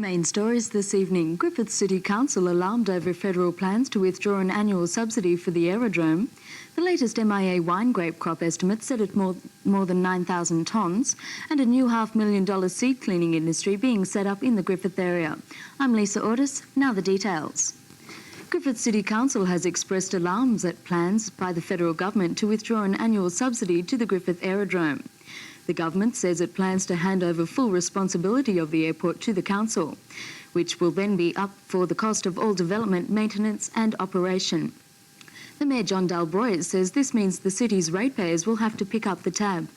Main stories this evening. Griffith City Council alarmed over federal plans to withdraw an annual subsidy for the aerodrome. The latest MIA wine grape crop estimate set at more than 9,000 tonnes, and a new $500,000 seed cleaning industry being set up in the Griffith area. I'm Lisa Ortis. Now the details. Griffith City Council has expressed alarms at plans by the federal government to withdraw an annual subsidy to the Griffith aerodrome. The government says it plans to hand over full responsibility of the airport to the council, which will then be up for the cost of all development, maintenance and operation. The Mayor John Dalbroy says this means the city's ratepayers will have to pick up the tab.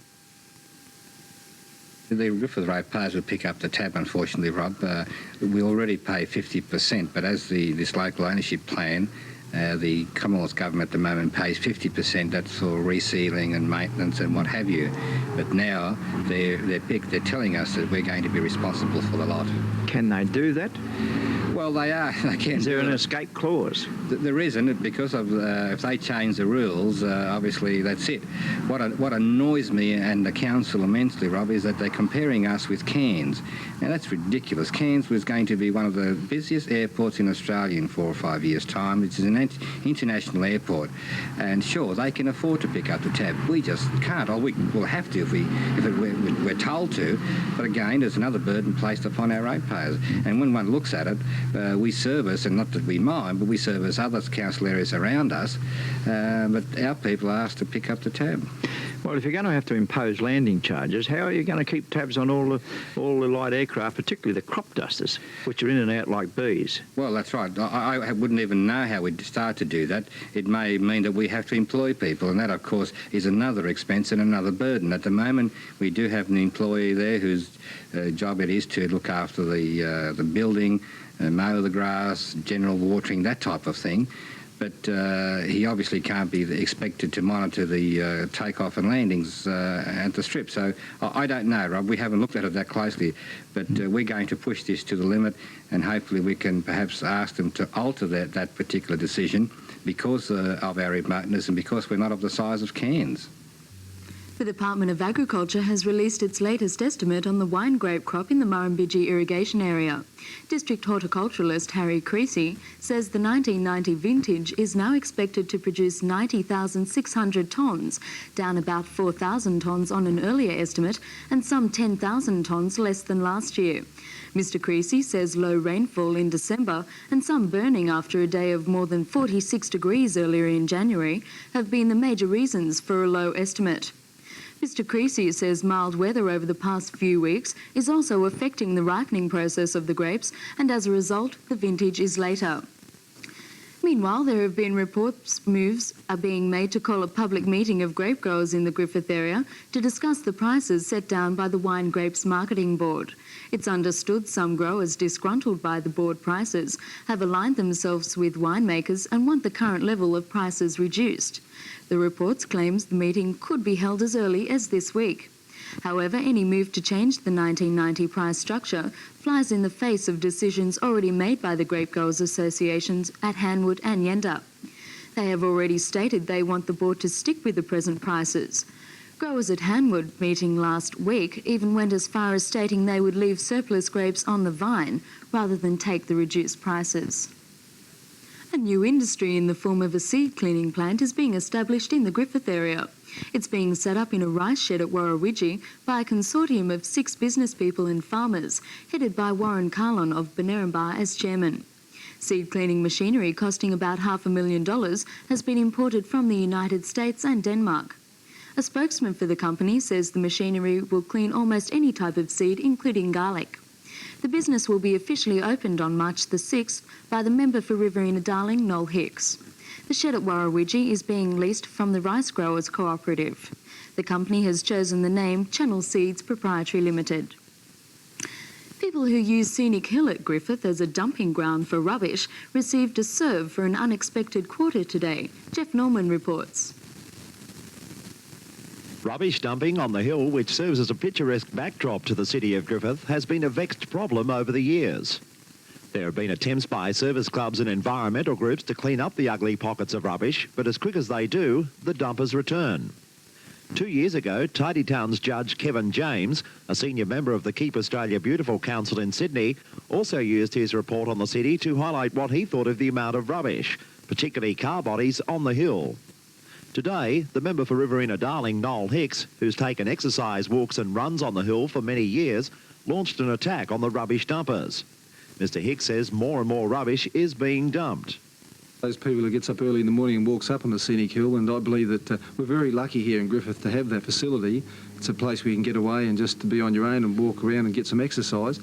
The Griffith ratepayers will pick up the tab, unfortunately, Rob. We already pay 50%, but as this local ownership plan, the Commonwealth Government at the moment pays 50%. That's for resealing and maintenance and what have you. But now they're telling us that we're going to be responsible for the lot. Can they do that? Well, they are. They can. Is there an escape clause? There isn't, because of if they change the rules, obviously that's it. What annoys me and the council immensely, Rob, is that they're comparing us with Cairns. Now that's ridiculous. Cairns was going to be one of the busiest airports in Australia in 4 or 5 years' time. It's an international airport, and sure, they can afford to pick up the tab. We just can't. Or we'll have to if we're told to. But again, there's another burden placed upon our ratepayers. And when one looks at it, we service, and not that we mind, but we service other council areas around us, but our people are asked to pick up the tab. Well, if you're going to have to impose landing charges, how are you going to keep tabs on all the light aircraft, particularly the crop dusters, which are in and out like bees? Well, that's right. I wouldn't even know how we'd start to do that. It may mean that we have to employ people, and that, of course, is another expense and another burden. At the moment, we do have an employee there whose job it is to look after the building, mow the grass, general watering, that type of thing. But he obviously can't be expected to monitor the takeoff and landings at the strip. So I don't know, Rob. We haven't looked at it that closely. But we're going to push this to the limit, and hopefully we can perhaps ask them to alter that particular decision because of our remoteness and because we're not of the size of Cairns. The Department of Agriculture has released its latest estimate on the wine grape crop in the Murrumbidgee irrigation area. District horticulturalist Harry Creasy says the 1990 vintage is now expected to produce 90,600 tonnes, down about 4,000 tonnes on an earlier estimate and some 10,000 tonnes less than last year. Mr Creasy says low rainfall in December and some burning after a day of more than 46 degrees earlier in January have been the major reasons for a low estimate. Mr Creasy says mild weather over the past few weeks is also affecting the ripening process of the grapes, and as a result, the vintage is later. Meanwhile, there have been reports moves are being made to call a public meeting of grape growers in the Griffith area to discuss the prices set down by the Wine Grapes Marketing Board. It's understood some growers disgruntled by the board prices have aligned themselves with winemakers and want the current level of prices reduced. The reports claims the meeting could be held as early as this week. However, any move to change the 1990 price structure flies in the face of decisions already made by the grape growers associations at Hanwood and Yenda. They have already stated they want the board to stick with the present prices. Growers at Hanwood meeting last week even went as far as stating they would leave surplus grapes on the vine rather than take the reduced prices. A new industry in the form of a seed cleaning plant is being established in the Griffith area. It's being set up in a rice shed at Warrawidgee by a consortium of 6 business people and farmers, headed by Warren Carlon of Benerambah as chairman. Seed cleaning machinery costing about $500,000 has been imported from the United States and Denmark. A spokesman for the company says the machinery will clean almost any type of seed, including garlic. The business will be officially opened on March the 6th by the member for Riverina Darling, Noel Hicks. The shed at Warrawidgee is being leased from the Rice Growers Cooperative. The company has chosen the name Channel Seeds Proprietary Limited. People who use Scenic Hill at Griffith as a dumping ground for rubbish received a serve for an unexpected quarter today. Jeff Norman reports. Rubbish dumping on the hill, which serves as a picturesque backdrop to the city of Griffith, has been a vexed problem over the years. There have been attempts by service clubs and environmental groups to clean up the ugly pockets of rubbish, but as quick as they do, the dumpers return. 2 years ago, Tidy Town's judge Kevin James, a senior member of the Keep Australia Beautiful Council in Sydney, also used his report on the city to highlight what he thought of the amount of rubbish, particularly car bodies, on the hill. Today, the member for Riverina Darling, Noel Hicks, who's taken exercise walks and runs on the hill for many years, launched an attack on the rubbish dumpers. Mr Hicks says more and more rubbish is being dumped. Those people who gets up early in the morning and walks up on the scenic hill, and I believe that we're very lucky here in Griffith to have that facility. It's a place where you can get away and just to be on your own and walk around and get some exercise.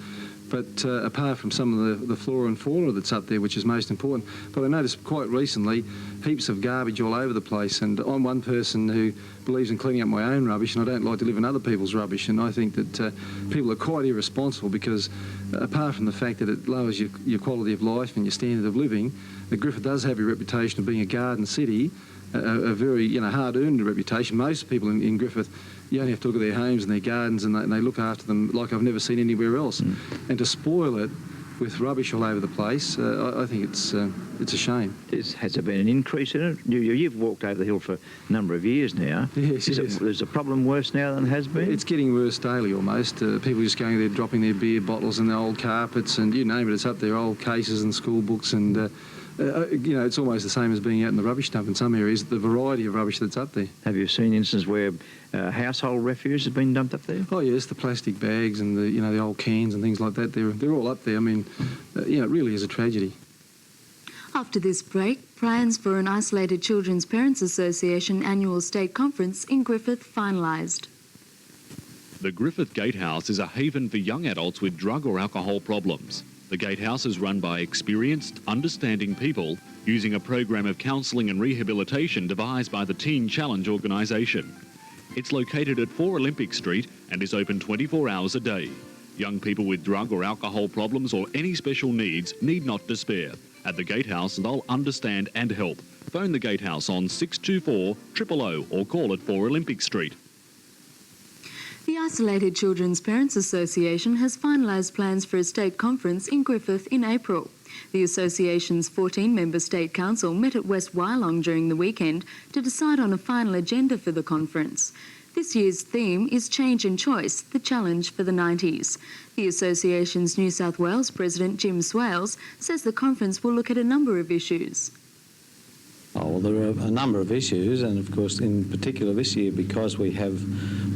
But apart from some of the flora and fauna that's up there, which is most important. But I noticed quite recently heaps of garbage all over the place, and I'm one person who believes in cleaning up my own rubbish, and I don't like to live in other people's rubbish, and I think that people are quite irresponsible because apart from the fact that it lowers your quality of life and your standard of living, Griffith does have a reputation of being a garden city, a very hard-earned reputation. Most people in Griffith, you only have to look at their homes and their gardens, and they look after them like I've never seen anywhere else. And to spoil it with rubbish all over the place, I think it's a shame. Has there been an increase in it? You've walked over the hill for a number of years now. Yes, Is the problem worse now than it has been? It's getting worse daily almost. People just going there dropping their beer bottles and the old carpets and you name it, it's up there, old cases and school books and... it's almost the same as being out in the rubbish dump in some areas, the variety of rubbish that's up there. Have you seen instances where household refuse has been dumped up there? Oh yes, the plastic bags and the old cans and things like that, they're all up there. I mean, it really is a tragedy. After this break, plans for an Isolated Children's Parents Association annual state conference in Griffith finalised. The Griffith Gatehouse is a haven for young adults with drug or alcohol problems. The Gatehouse is run by experienced, understanding people using a program of counselling and rehabilitation devised by the Teen Challenge organisation. It's located at 4 Olympic Street and is open 24 hours a day. Young people with drug or alcohol problems or any special needs need not despair. At the Gatehouse, they'll understand and help. Phone the Gatehouse on 624 000 or call at 4 Olympic Street. The Isolated Children's Parents Association has finalised plans for a state conference in Griffith in April. The association's 14-member state council met at West Wyalong during the weekend to decide on a final agenda for the conference. This year's theme is Change and Choice, the challenge for the 90s. The association's New South Wales President Jim Swales says the conference will look at a number of issues. Well, there are a number of issues, and of course in particular this year, because we have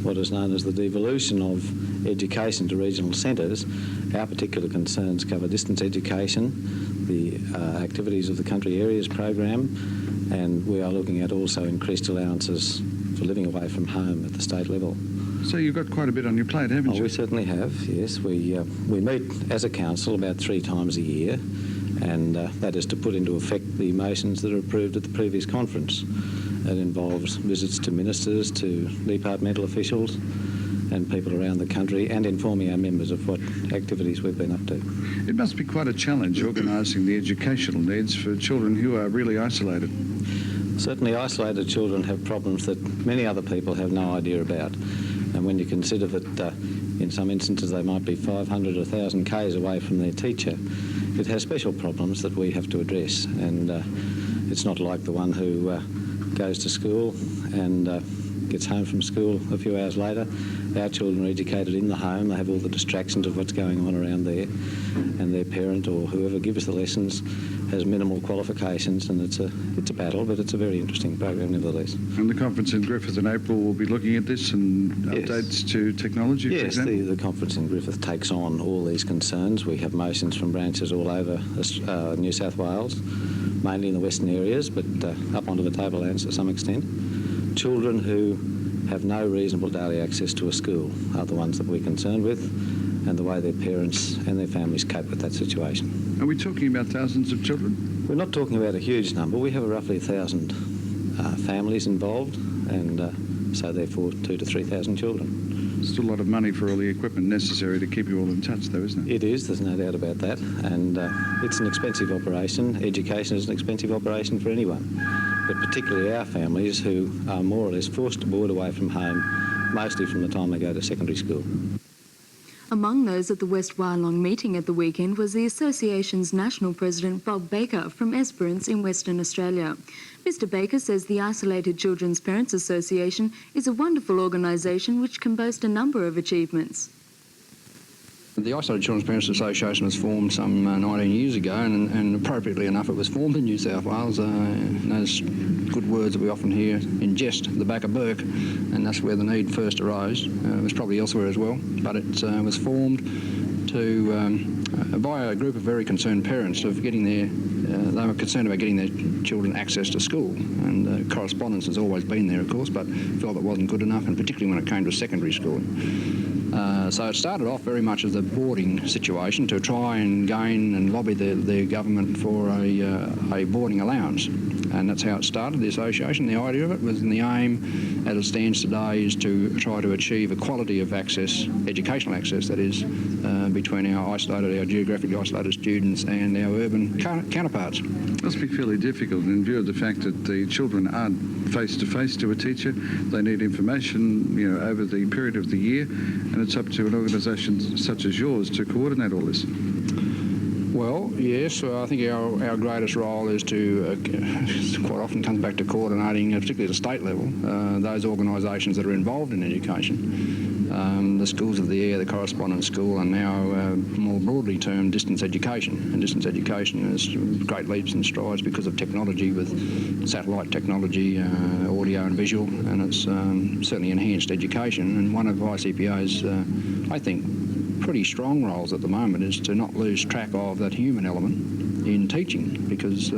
what is known as the devolution of education to regional centres, our particular concerns cover distance education, the activities of the country areas program, and we are looking at also increased allowances for living away from home at the state level. So you've got quite a bit on your plate, haven't you? We certainly have, yes. We meet as a council about 3 times a year, and that is to put into effect the motions that are approved at the previous conference. It involves visits to ministers, to departmental officials and people around the country, and informing our members of what activities we've been up to. It must be quite a challenge organising the educational needs for children who are really isolated. Certainly isolated children have problems that many other people have no idea about. And when you consider that in some instances they might be 500 or 1,000 k's away from their teacher, it has special problems that we have to address. And it's not like the one who goes to school and gets home from school a few hours later. Our children are educated in the home. They have all the distractions of what's going on around there, and their parent or whoever gives the lessons has minimal qualifications, and it's a battle, but it's a very interesting program nevertheless. And the conference in Griffith in April will be looking at this and updates to technology, for example? Yes, the conference in Griffith takes on all these concerns. We have motions from branches all over New South Wales, mainly in the western areas, but up onto the tablelands to some extent. Children who have no reasonable daily access to a school are the ones that we're concerned with, and the way their parents and their families cope with that situation. Are we talking about thousands of children? We're not talking about a huge number. We have roughly 1,000 families involved, and so therefore 2,000 to 3,000 children. Still a lot of money for all the equipment necessary to keep you all in touch, though, isn't it? It is, there's no doubt about that, and it's an expensive operation. Education is an expensive operation for anyone, but particularly our families who are more or less forced to board away from home, mostly from the time they go to secondary school. Among those at the West Wyalong meeting at the weekend was the association's national president Bob Baker from Esperance in Western Australia. Mr Baker says the Isolated Children's Parents Association is a wonderful organisation which can boast a number of achievements. The Isolated Children's Parents Association was formed some 19 years ago, and appropriately enough it was formed in New South Wales. Those good words that we often hear in jest, the back of Burke, and that's where the need first arose. It was probably elsewhere as well, but it was formed by a group of very concerned parents of getting they were concerned about getting their children access to school, and correspondence has always been there, of course, but felt it wasn't good enough, and particularly when it came to secondary school. So it started off very much as a boarding situation to try and gain and lobby the government for a boarding allowance. And that's how it started, the association. The idea of it was, and the aim as it stands today, is to try to achieve equality of access, educational access, that is, between our geographically isolated students and our urban counterparts. It must be fairly difficult in view of the fact that the children aren't face-to-face to a teacher. They need information, over the period of the year, and it's up to an organisation such as yours to coordinate all this. Well, yes, I think our greatest role is to, quite often comes back to coordinating, particularly at the state level, those organisations that are involved in education. The schools of the air, the correspondence school, and now more broadly termed distance education. And distance education has great leaps and strides because of technology, with satellite technology, audio and visual, and it's certainly enhanced education. And one of ICPA's, I think, pretty strong roles at the moment is to not lose track of that human element in teaching, because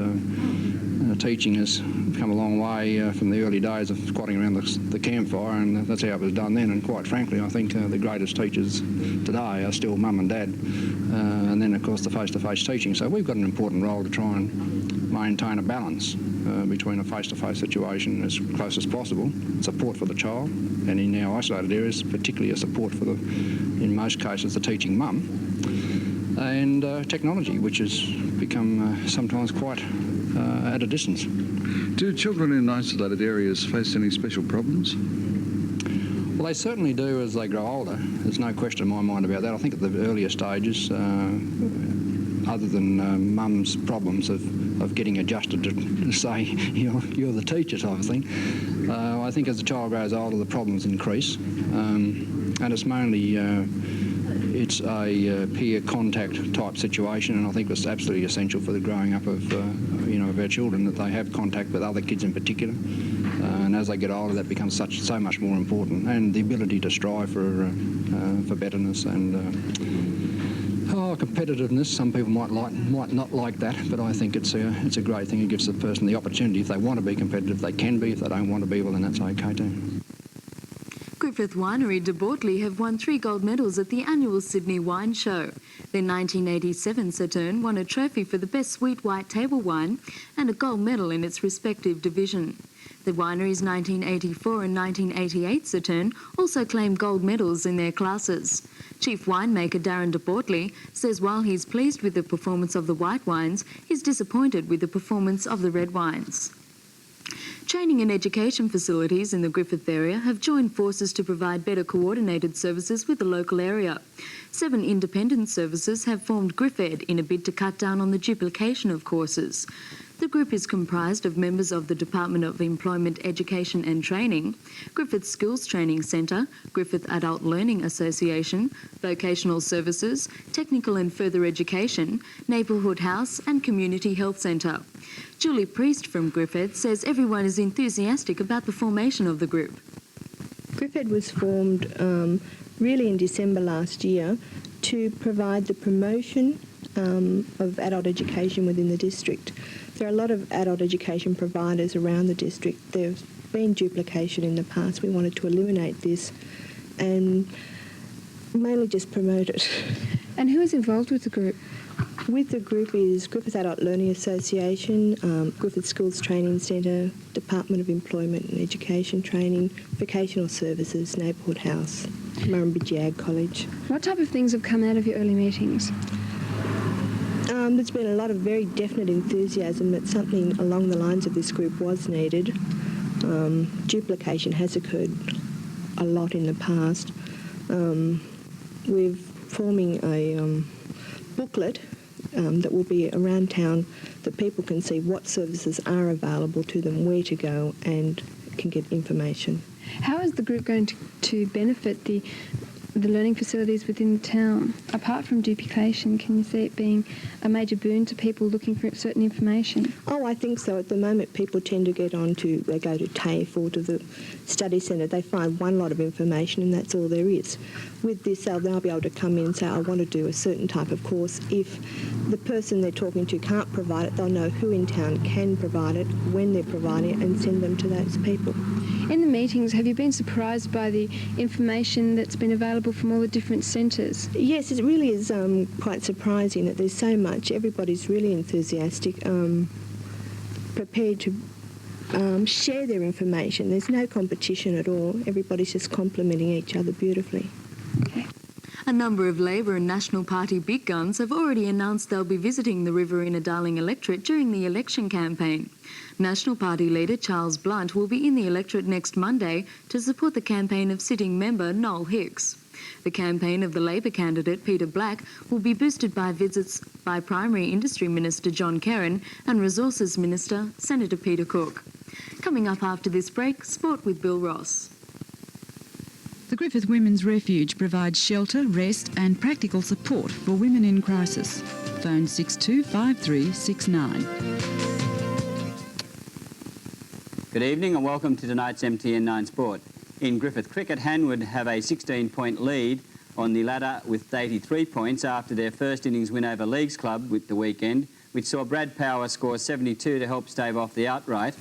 teaching has come a long way from the early days of squatting around the campfire, and that's how it was done then. And quite frankly, I think the greatest teachers today are still mum and dad, and then of course the face-to-face teaching. So we've got an important role to try and maintain a balance between a face-to-face situation as close as possible, support for the child, and in our isolated areas particularly a support for in most cases, the teaching mum, and technology, which has become sometimes quite at a distance. Do children in isolated areas face any special problems? Well, they certainly do as they grow older. There's no question in my mind about that. I think at the earlier stages, other than mum's problems of getting adjusted to say, you're the teacher type of thing, I think as the child grows older, the problems increase. And it's mainly it's a peer contact type situation, and I think it's absolutely essential for the growing up of our children that they have contact with other kids in particular. And as they get older, that becomes so much more important, and the ability to strive for betterness and competitiveness. Some people might not like that, but I think it's a great thing. It gives the person the opportunity, if they want to be competitive, they can be. If they don't want to be, well, then that's okay too. Griffith Winery de Bortley have won 3 gold medals at the annual Sydney Wine Show. Their 1987 Sauterne won a trophy for the best sweet white table wine and a gold medal in its respective division. The winery's 1984 and 1988 Sauterne also claimed gold medals in their classes. Chief winemaker Darren de Bortley says while he's pleased with the performance of the white wines, he's disappointed with the performance of the red wines. Training and education facilities in the Griffith area have joined forces to provide better coordinated services with the local area. 7 independent services have formed GriffEd in a bid to cut down on the duplication of courses. The group is comprised of members of the Department of Employment, Education and Training, Griffith Skills Training Centre, Griffith Adult Learning Association, Vocational Services, Technical and Further Education, Neighbourhood House and Community Health Centre. Julie Priest from GriffEd says everyone is enthusiastic about the formation of the group. GriffEd was formed really in December last year to provide the promotion of adult education within the district. There are a lot of adult education providers around the district. There's been duplication in the past. We wanted to eliminate this and mainly just promote it. And who is involved with the group? With the group is Griffith Adult Learning Association, Griffith Schools Training Centre, Department of Employment and Education Training, Vocational Services, Neighbourhood House, Murrumbidgee Ag College. What type of things have come out of your early meetings? There's been a lot of very definite enthusiasm that something along the lines of this group was needed. Duplication has occurred a lot in the past. We're forming a booklet that will be around town that people can see what services are available to them, where to go, and can get information. How is the group going to benefit the the learning facilities within the town? Apart from duplication, can you see it being a major boon to people looking for certain information? Oh, I think so. At the moment, people tend to they go to TAFE or to the study centre. They find one lot of information and that's all there is. With this, they'll now be able to come in and say, I want to do a certain type of course. If the person they're talking to can't provide it, they'll know who in town can provide it, when they're providing it, and send them to those people. In the meetings, have you been surprised by the information that's been available from all the different centres? Yes, it really is quite surprising that there's so much. Everybody's really enthusiastic, prepared to share their information. There's no competition at all. Everybody's just complementing each other beautifully. Okay. A number of Labor and National Party big guns have already announced they'll be visiting the Riverina-Darling electorate during the election campaign. National Party leader Charles Blunt will be in the electorate next Monday to support the campaign of sitting member Noel Hicks. The campaign of the Labor candidate Peter Black will be boosted by visits by Primary Industry Minister John Kerrin and Resources Minister Senator Peter Cook. Coming up after this break, sport with Bill Ross. The Griffith Women's Refuge provides shelter, rest and practical support for women in crisis. Phone 625369. Good evening and welcome to tonight's MTN9 Sport. In Griffith cricket, Hanwood have a 16-point lead on the ladder with 83 points after their first innings win over Leagues Club with the weekend, which saw Brad Power score 72 to help stave off the outright.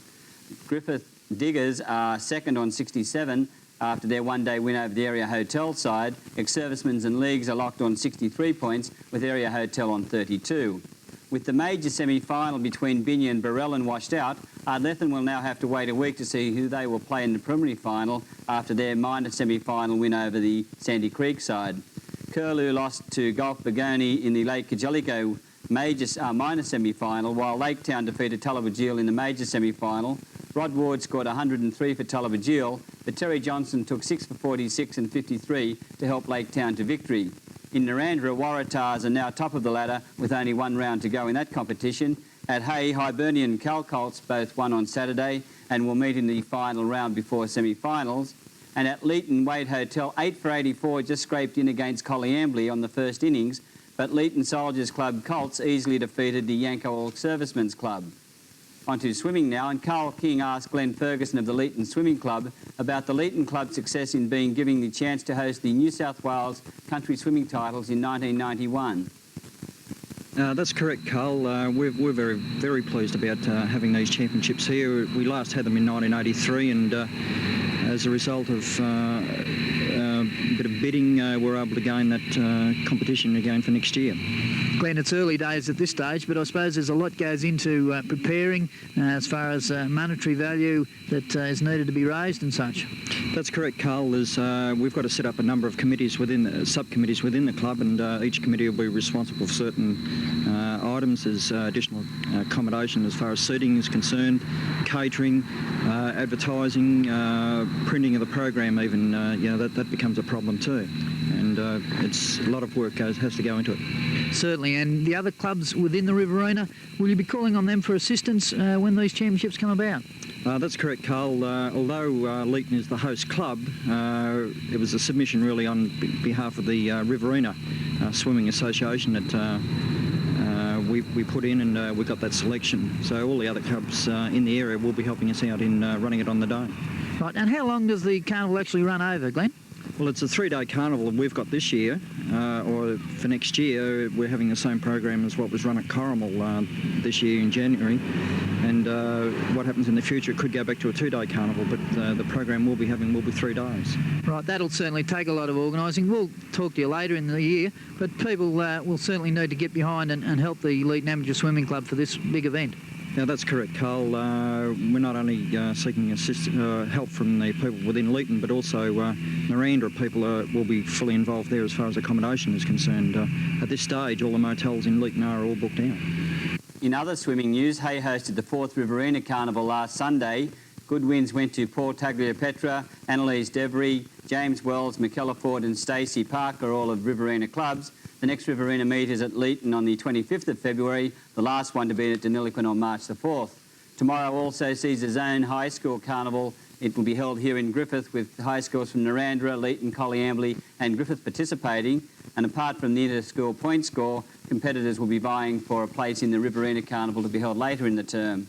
Griffith Diggers are second on 67 after their one-day win over the Area Hotel side. Ex-servicemen's and Leagues are locked on 63 points with Area Hotel on 32. With the major semi-final between Binya and Barellan washed out, Ardlethan will now have to wait a week to see who they will play in the preliminary final after their minor semi-final win over the Sandy Creek side. Curlew lost to Gulf Begoni in the Lake Kajalico minor semi-final, while Lake Town defeated Tullabajil in the major semi-final. Rod Ward scored 103 for Tullabajil, but Terry Johnson took 6 for 46 and 53 to help Lake Town to victory. In Narrandera, Waratahs are now top of the ladder with only one round to go in that competition. At Hay, Hibernian and Calcolts both won on Saturday and will meet in the final round before semi-finals. And at Leeton, Wade Hotel, 8 for 84 just scraped in against Colliambly on the first innings, but Leeton Soldiers Club Colts easily defeated the Yanco All Servicemen's Club. On to swimming now, and Carl King asked Glenn Ferguson of the Leeton Swimming Club about the Leeton Club's success in being given the chance to host the New South Wales Country Swimming Titles in 1991. That's correct, Carl. We're very, very pleased about having these championships here. We last had them in 1983, and as a result of a bit of bidding, we're able to gain that competition again for next year. Glenn, it's early days at this stage, but I suppose there's a lot goes into preparing as far as monetary value that is needed to be raised and such. That's correct, Carl. We've got to set up a number of committees subcommittees within the club, and each committee will be responsible for certain items. There's additional accommodation as far as seating is concerned, catering, advertising, printing of the program even, that becomes a problem too. And it's a lot of work has to go into it. Certainly, and the other clubs within the Riverina, will you be calling on them for assistance when these championships come about? That's correct, Carl. Although Leeton is the host club, it was a submission really on behalf of the Riverina Swimming Association that we put in, and we got that selection. So all the other clubs in the area will be helping us out in running it on the day. Right, and how long does the carnival actually run over, Glenn? Well, it's a 3-day carnival we've got this year, or for next year we're having the same program as what was run at Corrimal this year in January, and what happens in the future, it could go back to a 2-day carnival, but the program we'll be having will be 3 days. Right, that'll certainly take a lot of organising. We'll talk to you later in the year, but people will certainly need to get behind and help the Leeton Amateur Swimming Club for this big event. Yeah, that's correct, Carl. We're not only seeking help from the people within Leeton, but also Narrandera people will be fully involved there as far as accommodation is concerned. At this stage, all the motels in Leeton are all booked out. In other swimming news, Hay hosted the 4th Riverina Carnival last Sunday. Good wins went to Paul Tagliapetra, Annalise Devery, James Wells, Michaela Ford and Stacey Parker, all of Riverina clubs. The next Riverina meet is at Leeton on the 25th of February, the last one to be at Deniliquin on March the 4th. Tomorrow also sees a zone high school carnival. It will be held here in Griffith with high schools from Narrandera, Leeton, Collyambley and Griffith participating. And apart from the inter-school point score, competitors will be vying for a place in the Riverina Carnival to be held later in the term.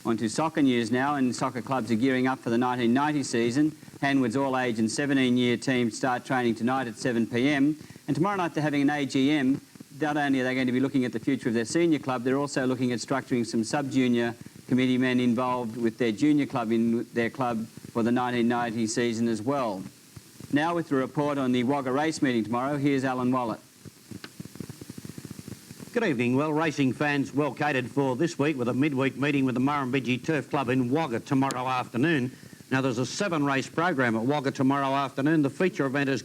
On to soccer news now, and soccer clubs are gearing up for the 1990 season. Hanwood's all-age and 17-year teams start training tonight at 7 p.m. And tomorrow night they're having an AGM. Not only are they going to be looking at the future of their senior club, they're also looking at structuring some sub-junior committee men involved with their junior club in their club for the 1990 season as well. Now with the report on the Wagga race meeting tomorrow, here's Alan Wallet. Good evening. Well, racing fans well catered for this week with a midweek meeting with the Murrumbidgee Turf Club in Wagga tomorrow afternoon. Now, there's a 7-race program at Wagga tomorrow afternoon. The feature event is